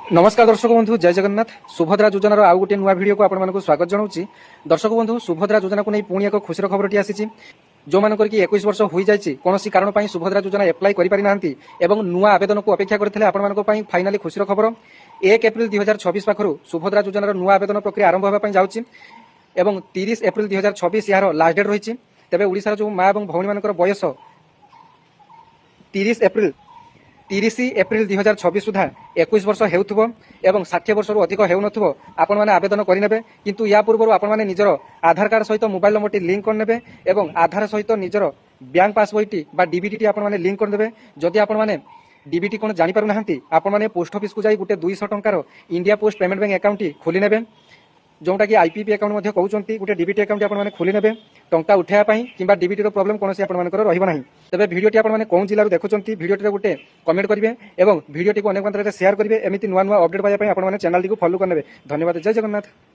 नमस्कार दर्शक बंधु जय जगन्नाथ। सुभद्रा योजनार आउ गोटे नुआ भिडियो को आपको स्वागत जनाऊँगी। दर्शक बंधु सुभद्रा योजना को नहीं पुणी एक खुशी खबर आसी जो मान की 21 वर्ष हो जाए कौन कारण सुभद्रा योजना एप्लाई कर नुआ आवेदन को अपेक्षा करते आपण फाइनाली खुशी खबर 1 एप्रिल 2026 पाखर सुभद्रा योजनार नुआ आवेदन प्रक्रिया आरंभ होगा जाऊँगी। 30 एप्रिल 2026 यार लास्ट डेट रही। तेज ओडिशार जो माँ और भौणी मान बयस 30 एप्रिल 2026 सुधा 21 वर्ष हेउथबो एवं 60 वर्ष अधिक हेउनथबो आपण माने आवेदन करिनेबे। किंतु या पूर्व आपण माने निजर आधार कार्ड सहित मोबाइल नंबर लिंक करनेबे एवं आधार सहित निजर बैंक पासबुक बा डीबीटी आपण माने लिंक करदेबे। जदि आपण माने डीबीटी कोन जानि पारु नाहंती आपण माने पोस्ट ऑफिस को जाई गुटे 200 टंकार India post payment bank account खोली नेबे, जोटा कि आईपीपी अकाउंट कहते गोटे डीबीटी अकाउंट आपने खोली नेबे टंका उठाया कि डीबीटी प्रोब्लेम कौन रही। तेज भिडियोटी आपने कौन जिलू देखुं भिडियोटी गोटे कमेंट करेंगे और भिडियोटी को अनेक मात्रा शेयर करेंगे। एमती नुआ नुआ अपडेट पाइबा आपने चैनल टी फॉलो करने। धन्यवाद। जय जगन्नाथ।